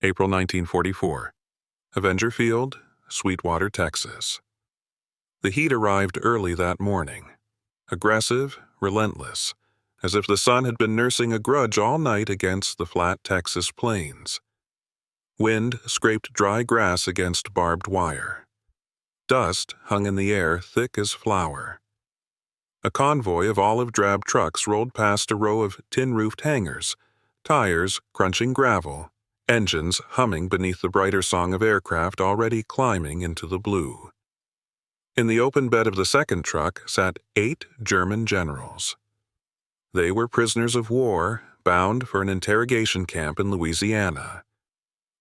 April 1944. Avenger Field, Sweetwater, Texas. The heat arrived early that morning. Aggressive, relentless, as if the sun had been nursing a grudge all night against the flat Texas plains. Wind scraped dry grass against barbed wire. Dust hung in the air thick as flour. A convoy of olive-drab trucks rolled past a row of tin-roofed hangars, tires crunching gravel, engines humming beneath the brighter song of aircraft already climbing into the blue. In the open bed of the second truck sat 8 German generals. They were prisoners of war bound for an interrogation camp in Louisiana.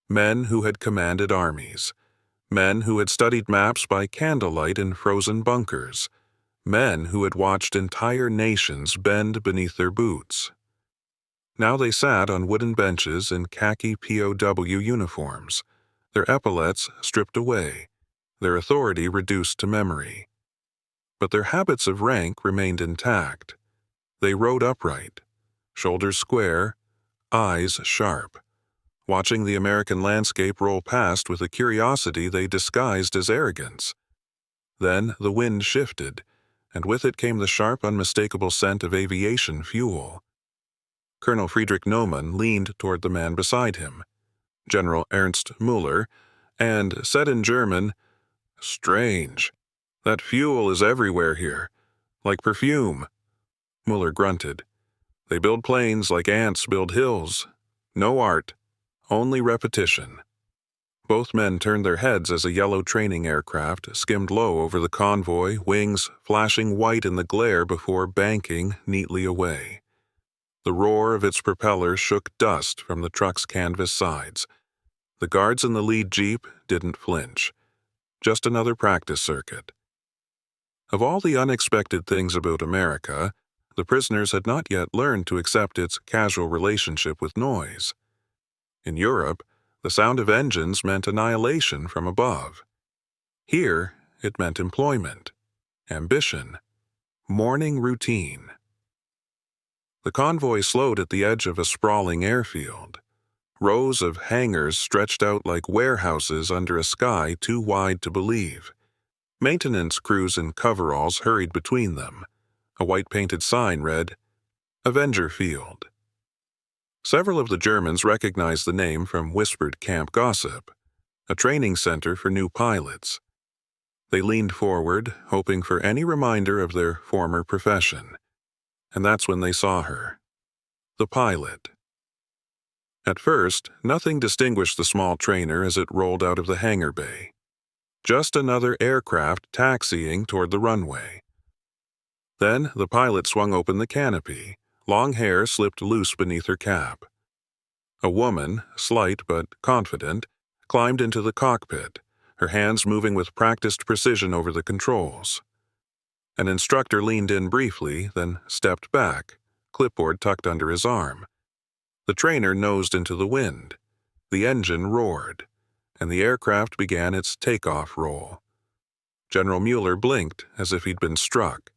Men who had commanded armies. Men who had studied maps by candlelight in frozen bunkers. Men who had watched entire nations bend beneath their boots. Now they sat on wooden benches in khaki POW uniforms, their epaulets stripped away, their authority reduced to memory. But their habits of rank remained intact. They rode upright, shoulders square, eyes sharp, watching the American landscape roll past with a curiosity they disguised as arrogance. Then the wind shifted, and with it came the sharp, unmistakable scent of aviation fuel. Colonel Friedrich Naumann leaned toward the man beside him, General Ernst Müller, and said in German, "Strange. That fuel is everywhere here, like perfume." Müller grunted. "They build planes like ants build hills. No art, only repetition." Both men turned their heads as a yellow training aircraft skimmed low over the convoy, wings flashing white in the glare before banking neatly away. The roar of its propellers shook dust from the truck's canvas sides. The guards in the lead jeep didn't flinch. Just another practice circuit. Of all the unexpected things about America, the prisoners had not yet learned to accept its casual relationship with noise. In Europe, the sound of engines meant annihilation from above. Here, it meant employment, ambition, morning routine. The convoy slowed at the edge of a sprawling airfield. Rows of hangars stretched out like warehouses under a sky too wide to believe. Maintenance crews in coveralls hurried between them. A white-painted sign read, "Avenger Field." Several of the Germans recognized the name from whispered camp gossip, a training center for new pilots. They leaned forward, hoping for any reminder of their former profession. And that's when they saw her. The pilot. At first, nothing distinguished the small trainer as it rolled out of the hangar bay. Just another aircraft taxiing toward the runway. Then the pilot swung open the canopy. Long hair slipped loose beneath her cap. A woman, slight but confident, climbed into the cockpit, her hands moving with practiced precision over the controls. An instructor leaned in briefly, then stepped back, clipboard tucked under his arm. The trainer nosed into the wind. The engine roared, and the aircraft began its takeoff roll. General Müller blinked as if he'd been struck.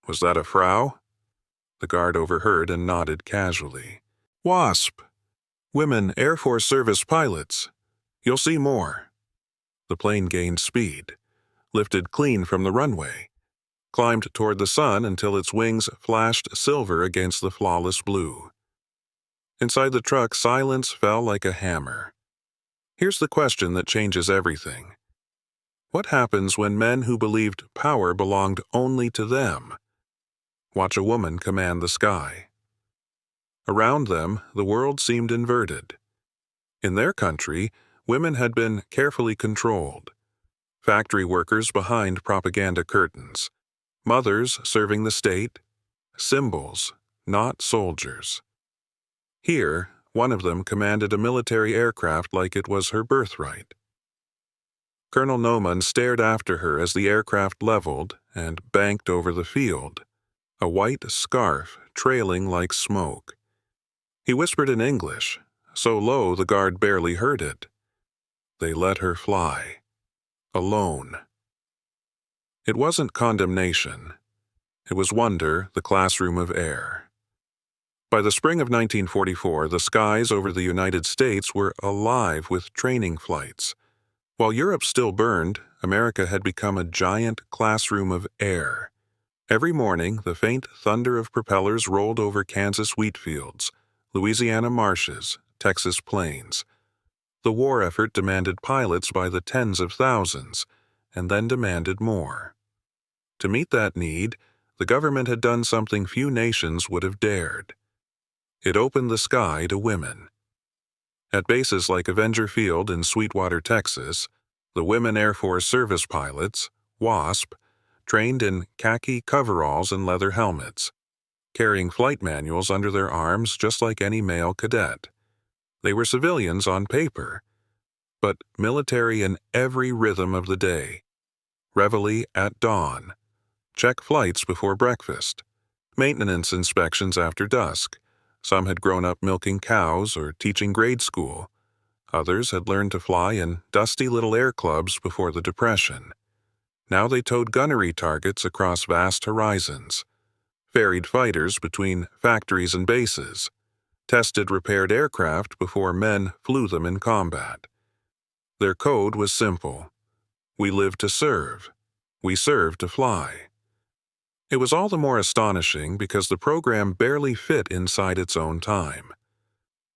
"Was that a Frau?" The guard overheard and nodded casually. "WASP. Women Air Force Service pilots. You'll see more." The plane gained speed, lifted clean from the runway, climbed toward the sun until its wings flashed silver against the flawless blue. Inside the truck, silence fell like a hammer. Here's the question that changes everything. What happens when men who believed power belonged only to them watch a woman command the sky? Around them, the world seemed inverted. In their country, women had been carefully controlled. Factory workers behind propaganda curtains. Mothers serving the state. Symbols, not soldiers. Here, one of them commanded a military aircraft like it was her birthright. Colonel Naumann stared after her as the aircraft leveled and banked over the field, a white scarf trailing like smoke. He whispered in English, so low the guard barely heard it. They let her fly. Alone. It wasn't condemnation. It was wonder, the classroom of air. By the spring of 1944, the skies over the United States were alive with training flights. While Europe still burned, America had become a giant classroom of air. Every morning, the faint thunder of propellers rolled over Kansas wheat fields, Louisiana marshes, Texas plains. The war effort demanded pilots by the tens of thousands, and then demanded more. To meet that need, the government had done something few nations would have dared. It opened the sky to women. At bases like Avenger Field in Sweetwater, Texas, the women Air Force service pilots, WASP, trained in khaki coveralls and leather helmets, carrying flight manuals under their arms just like any male cadet. They were civilians on paper, but military in every rhythm of the day. Reveille at dawn, check flights before breakfast, maintenance inspections after dusk. Some had grown up milking cows or teaching grade school. Others had learned to fly in dusty little air clubs before the Depression. Now they towed gunnery targets across vast horizons, ferried fighters between factories and bases, tested repaired aircraft before men flew them in combat. Their code was simple. We live to serve. We serve to fly. It was all the more astonishing because the program barely fit inside its own time.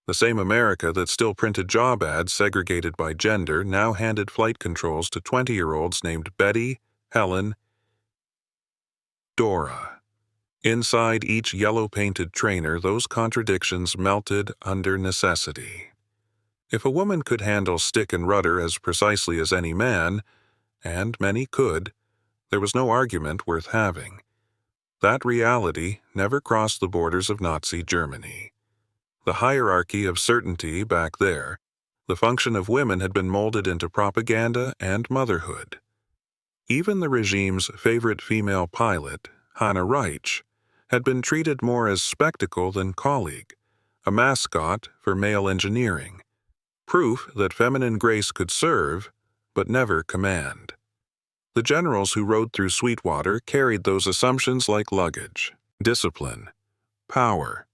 The same America that still printed job ads segregated by gender now handed flight controls to 20-year-olds named Betty, Helen, Dora. Inside each yellow-painted trainer, those contradictions melted under necessity. If a woman could handle stick and rudder as precisely as any man, and many could, there was no argument worth having. That reality never crossed the borders of Nazi Germany. The hierarchy of certainty back there, the function of women had been molded into propaganda and motherhood. Even the regime's favorite female pilot, Hannah Reich, had been treated more as spectacle than colleague, a mascot for male engineering, proof that feminine grace could serve, but never command. The generals who rode through Sweetwater carried those assumptions like luggage: discipline, power,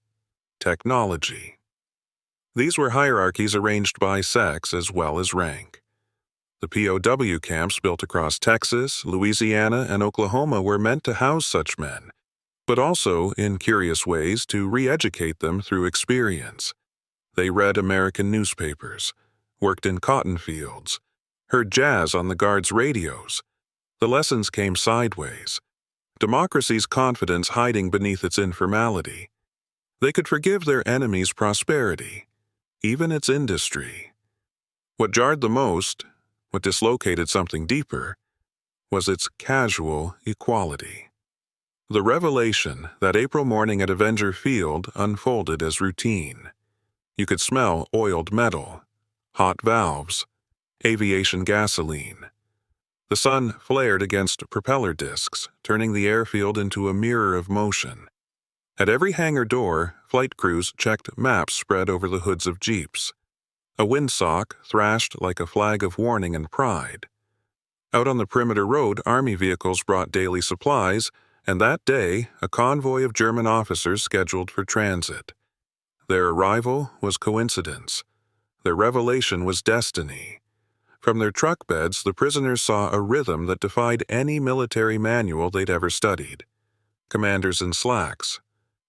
technology. These were hierarchies arranged by sex as well as rank. The POW camps built across Texas, Louisiana, and Oklahoma were meant to house such men, but also, in curious ways, to re-educate them through experience. They read American newspapers, worked in cotton fields, heard jazz on the guards' radios. The lessons came sideways, democracy's confidence hiding beneath its informality. They could forgive their enemies' prosperity, even its industry. What jarred the most, what dislocated something deeper, was its casual equality. The revelation that April morning at Avenger Field unfolded as routine. You could smell oiled metal, hot valves, aviation gasoline. The sun flared against propeller discs, turning the airfield into a mirror of motion. At every hangar door, flight crews checked maps spread over the hoods of jeeps. A windsock thrashed like a flag of warning and pride. Out on the perimeter road, Army vehicles brought daily supplies, and that day, a convoy of German officers scheduled for transit. Their arrival was coincidence. Their revelation was destiny. From their truck beds, the prisoners saw a rhythm that defied any military manual they'd ever studied. Commanders in slacks,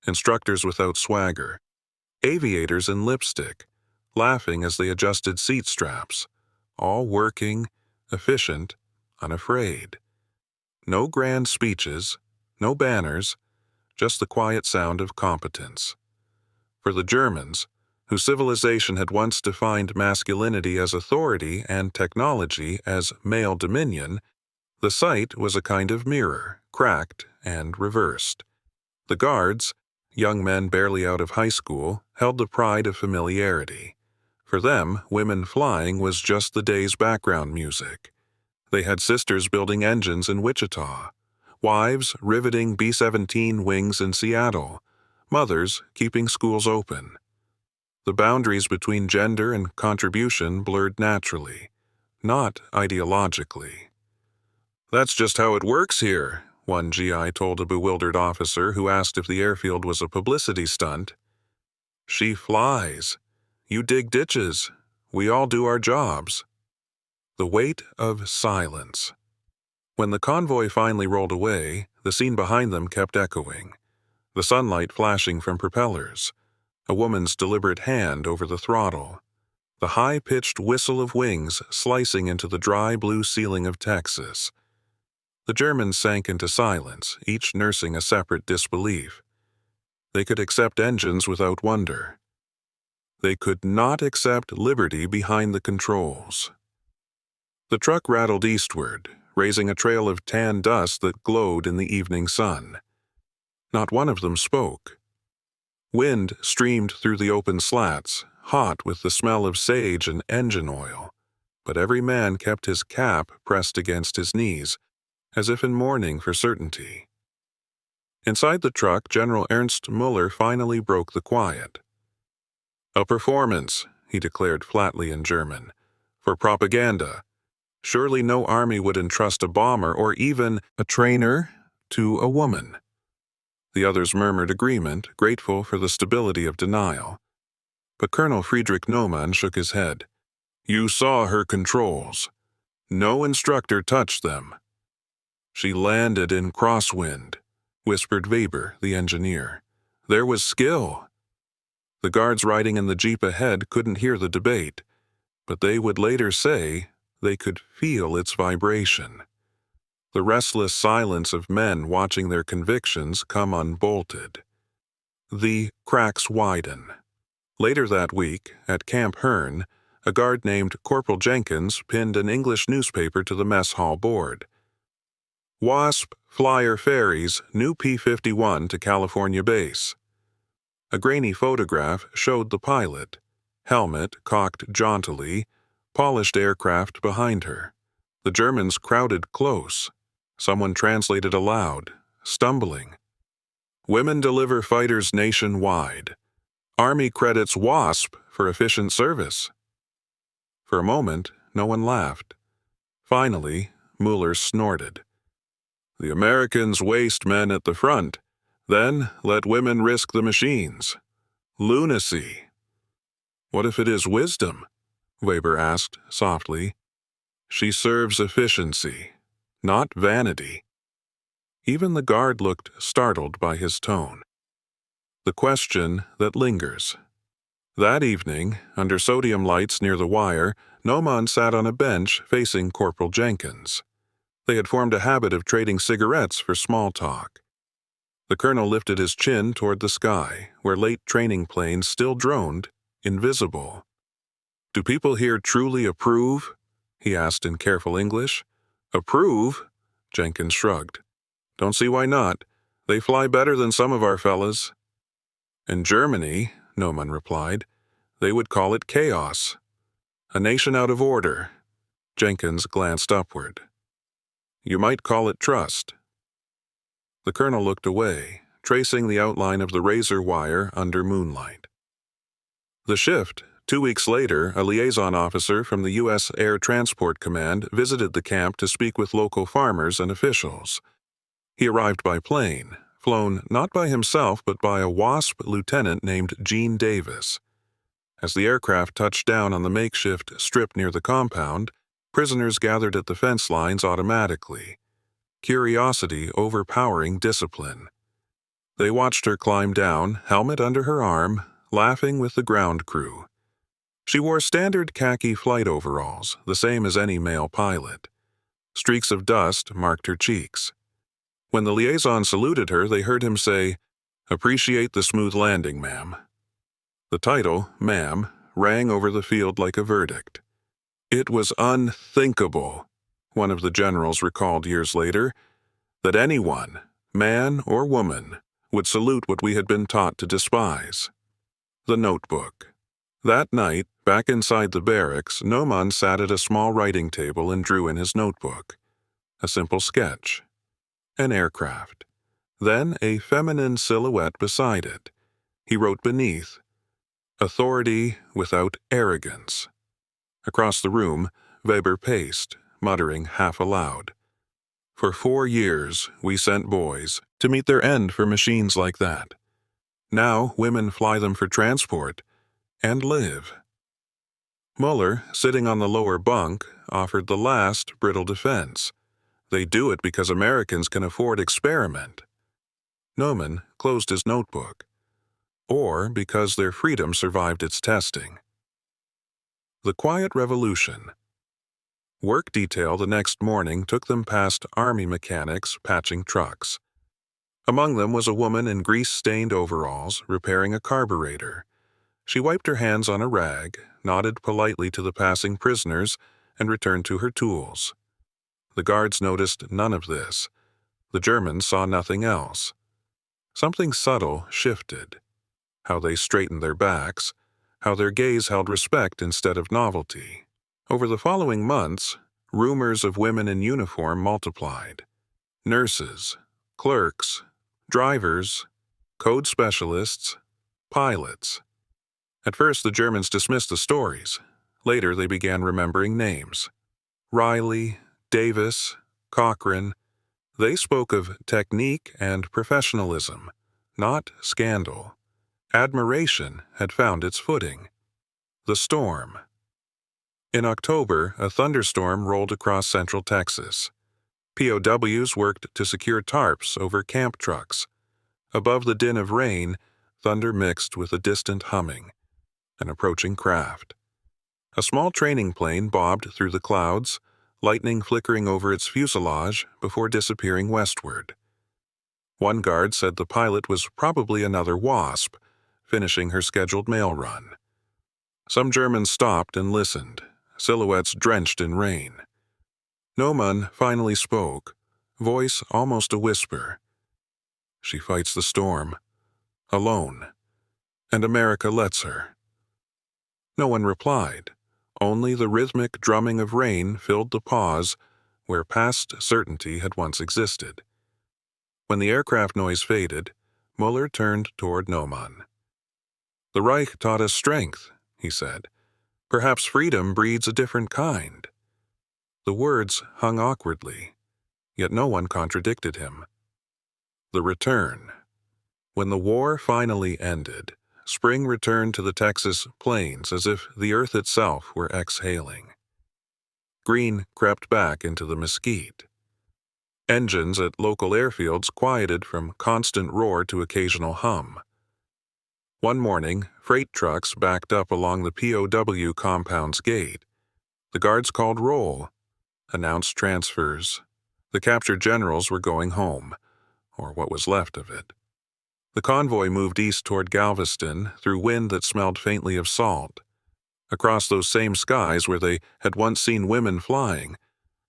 instructors without swagger, aviators in lipstick, laughing as they adjusted seat straps, all working, efficient, unafraid. No grand speeches, no banners, just the quiet sound of competence. For the Germans, whose civilization had once defined masculinity as authority and technology as male dominion, the sight was a kind of mirror, cracked and reversed. The guards, young men barely out of high school, held the pride of familiarity. For them, women flying was just the day's background music. They had sisters building engines in Wichita, wives riveting B-17 wings in Seattle, mothers keeping schools open. The boundaries between gender and contribution blurred naturally, not ideologically. "That's just how it works here," one GI told a bewildered officer who asked if the airfield was a publicity stunt. She flies. You dig ditches. We all do our jobs. The weight of silence. When the convoy finally rolled away, the scene behind them kept echoing. The sunlight flashing from propellers, a woman's deliberate hand over the throttle, the high-pitched whistle of wings slicing into the dry blue ceiling of Texas. The Germans sank into silence, each nursing a separate disbelief. They could accept engines without wonder. They could not accept liberty behind the controls. The truck rattled eastward, raising a trail of tan dust that glowed in the evening sun. Not one of them spoke. Wind streamed through the open slats, hot with the smell of sage and engine oil, but every man kept his cap pressed against his knees, as if in mourning for certainty. Inside the truck, General Ernst Müller finally broke the quiet. "A performance," he declared flatly in German, "for propaganda. Surely no army would entrust a bomber or even a trainer to a woman." The others murmured agreement, grateful for the stability of denial. But Colonel Friedrich Naumann shook his head. "You saw her controls. No instructor touched them." "She landed in crosswind," whispered Weber, the engineer. "There was skill." The guards riding in the jeep ahead couldn't hear the debate, but they would later say they could feel its vibration. The restless silence of men watching their convictions come unbolted. The cracks widen. Later that week, at Camp Hearn, a guard named Corporal Jenkins pinned an English newspaper to the mess hall board. "WASP Flyer ferries new P-51 to California base." A grainy photograph showed the pilot, helmet cocked jauntily, polished aircraft behind her. The Germans crowded close. Someone translated aloud, stumbling. "Women deliver fighters nationwide. Army credits WASP for efficient service." For a moment, no one laughed. Finally, Müller snorted. "The Americans waste men at the front, then let women risk the machines. Lunacy." "What if it is wisdom?" Weber asked softly. "She serves efficiency, not vanity." Even the guard looked startled by his tone. The question that lingers. That evening, under sodium lights near the wire, Naumann sat on a bench facing Corporal Jenkins. They had formed a habit of trading cigarettes for small talk. The colonel lifted his chin toward the sky, where late training planes still droned, invisible. "Do people here truly approve?" he asked in careful English. "Approve?" Jenkins shrugged. "Don't see why not. They fly better than some of our fellas." "In Germany," Naumann replied, "they would call it chaos. A nation out of order." Jenkins glanced upward. "You might call it trust." The colonel looked away, tracing the outline of the razor wire under moonlight. The shift. 2 weeks later, a liaison officer from the U.S. Air Transport Command visited the camp to speak with local farmers and officials. He arrived by plane, flown not by himself but by a WASP lieutenant named Gene Davis. As the aircraft touched down on the makeshift strip near the compound, prisoners gathered at the fence lines automatically, curiosity overpowering discipline. They watched her climb down, helmet under her arm, laughing with the ground crew. She wore standard khaki flight overalls, the same as any male pilot. Streaks of dust marked her cheeks. When the liaison saluted her, they heard him say, "Appreciate the smooth landing, ma'am." The title, ma'am, rang over the field like a verdict. It was unthinkable, one of the generals recalled years later, that anyone, man or woman, would salute what we had been taught to despise. The notebook. That night, back inside the barracks, Naumann sat at a small writing table and drew in his notebook. A simple sketch. An aircraft. Then a feminine silhouette beside it. He wrote beneath, "Authority without arrogance." Across the room, Weber paced, muttering half aloud. "For 4 years, we sent boys to meet their end for machines like that. Now women fly them for transport and live. Muller, sitting on the lower bunk, offered the last brittle defense. They do it because Americans can afford experiment. Neumann closed his notebook. Or because their freedom survived its testing. The Quiet Revolution. Work detail the next morning took them past army mechanics patching trucks. Among them was a woman in grease-stained overalls repairing a carburetor. She wiped her hands on a rag, nodded politely to the passing prisoners, and returned to her tools. The guards noticed none of this. The Germans saw nothing else. Something subtle shifted. How they straightened their backs, how their gaze held respect instead of novelty. Over the following months, rumors of women in uniform multiplied. Nurses, clerks, drivers, code specialists, pilots. At first, the Germans dismissed the stories. Later, they began remembering names. Riley, Davis, Cochran. They spoke of technique and professionalism, not scandal. Admiration had found its footing. The storm. In October, a thunderstorm rolled across central Texas. POWs worked to secure tarps over camp trucks. Above the din of rain, thunder mixed with a distant humming. An approaching craft. A small training plane bobbed through the clouds, lightning flickering over its fuselage before disappearing westward. One guard said the pilot was probably another WASP, finishing her scheduled mail run. Some Germans stopped and listened, silhouettes drenched in rain. Neumann finally spoke, voice almost a whisper. She fights the storm, alone, and America lets her. No one replied. Only the rhythmic drumming of rain filled the pause where past certainty had once existed. When the aircraft noise faded, Muller turned toward Neumann. "The Reich taught us strength," he said. "Perhaps freedom breeds a different kind." The words hung awkwardly, yet no one contradicted him. The return. When the war finally ended, spring returned to the Texas plains as if the earth itself were exhaling. Green crept back into the mesquite. Engines at local airfields quieted from constant roar to occasional hum. One morning, freight trucks backed up along the POW compound's gate. The guards called roll, announced transfers. The captured generals were going home, or what was left of it. The convoy moved east toward Galveston through wind that smelled faintly of salt. Across those same skies where they had once seen women flying,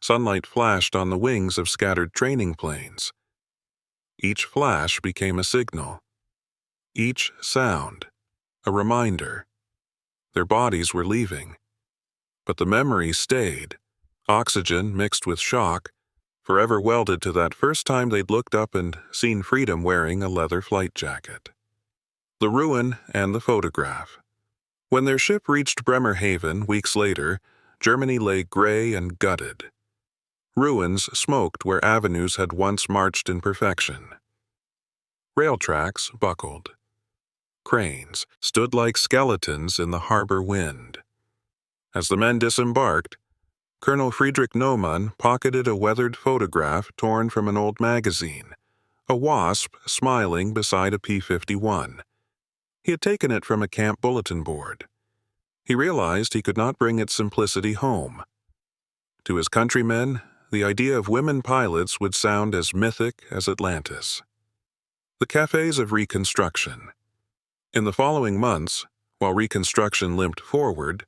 sunlight flashed on the wings of scattered training planes. Each flash became a signal. Each sound, a reminder. Their bodies were leaving. But the memory stayed, oxygen mixed with shock, forever welded to that first time they'd looked up and seen freedom wearing a leather flight jacket. The ruin and the photograph. When their ship reached Bremerhaven weeks later, Germany lay gray and gutted. Ruins smoked where avenues had once marched in perfection. Rail tracks buckled. Cranes stood like skeletons in the harbor wind. As the men disembarked, Colonel Friedrich Neumann pocketed a weathered photograph torn from an old magazine, a wasp smiling beside a P-51. He had taken it from a camp bulletin board. He realized he could not bring its simplicity home. To his countrymen, the idea of women pilots would sound as mythic as Atlantis. The cafes of Reconstruction. In the following months, while Reconstruction limped forward,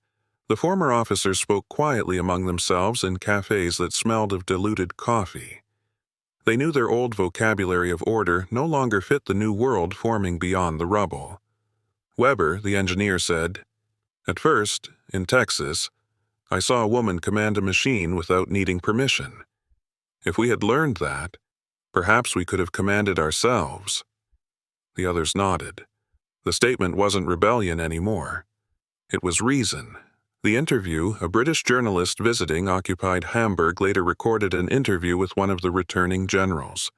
the former officers spoke quietly among themselves in cafes that smelled of diluted coffee. They knew their old vocabulary of order no longer fit the new world forming beyond the rubble. Weber, the engineer, said, "At first, in Texas, I saw a woman command a machine without needing permission. If we had learned that, perhaps we could have commanded ourselves." The others nodded. The statement wasn't rebellion anymore. It was reason. The interview, a British journalist visiting occupied Hamburg later recorded an interview with one of the returning generals.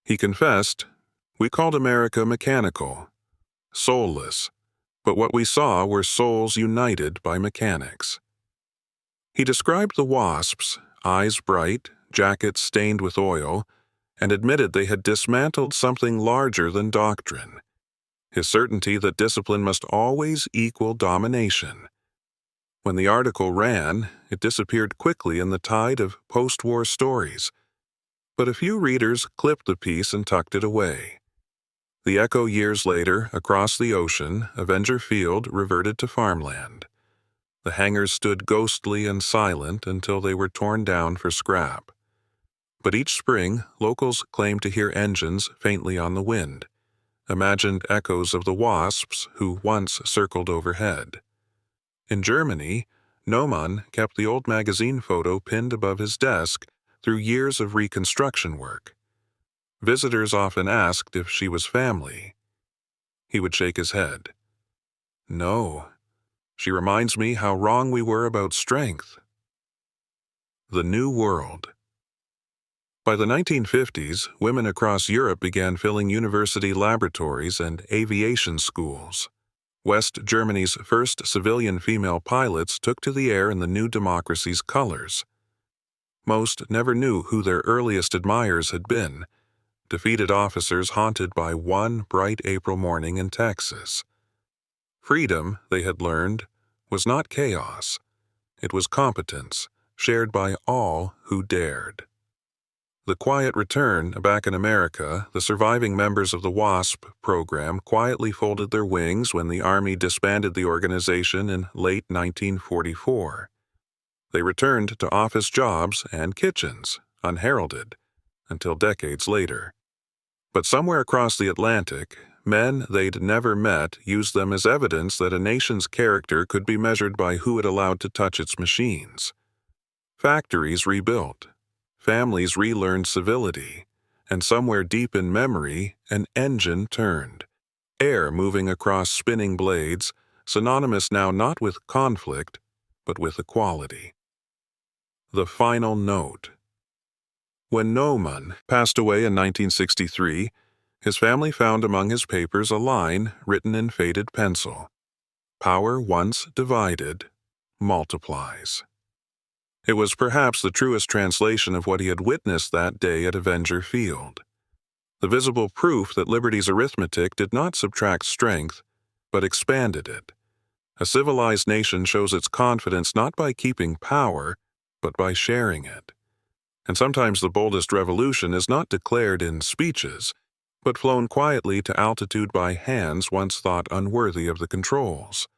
He confessed, "We called America mechanical. soulless, but what we saw were souls united by mechanics. He described the WASPs, eyes bright, jackets stained with oil, and admitted they had dismantled something larger than doctrine, his certainty that discipline must always equal domination. When the article ran, it disappeared quickly in the tide of post-war stories, but a few readers clipped the piece and tucked it away. The echo years later, across the ocean, Avenger Field reverted to farmland. The hangars stood ghostly and silent until they were torn down for scrap. But each spring, locals claimed to hear engines faintly on the wind, imagined echoes of the WASPs who once circled overhead. In Germany, Naumann kept the old magazine photo pinned above his desk through years of reconstruction work. Visitors often asked if she was family. He would shake his head. No, she reminds me how wrong we were about strength. The New World. By the 1950s, women across Europe began filling university laboratories and aviation schools. West Germany's first civilian female pilots took to the air in the new democracy's colors. Most never knew who their earliest admirers had been, defeated officers haunted by one bright April morning in Texas. Freedom, they had learned, was not chaos. It was competence, shared by all who dared. The quiet return back in America, the surviving members of the WASP program quietly folded their wings when the Army disbanded the organization in late 1944. They returned to office jobs and kitchens, unheralded, until decades later. But somewhere across the Atlantic, men they'd never met used them as evidence that a nation's character could be measured by who it allowed to touch its machines. Factories rebuilt. Families relearned civility, and somewhere deep in memory, an engine turned. Air moving across spinning blades, synonymous now not with conflict, but with equality. The final note. When Naumann passed away in 1963, his family found among his papers a line written in faded pencil. Power once divided multiplies. It was perhaps the truest translation of what he had witnessed that day at Avenger Field. The visible proof that liberty's arithmetic did not subtract strength, but expanded it. A civilized nation shows its confidence not by keeping power, but by sharing it. And sometimes the boldest revolution is not declared in speeches, but flown quietly to altitude by hands once thought unworthy of the controls.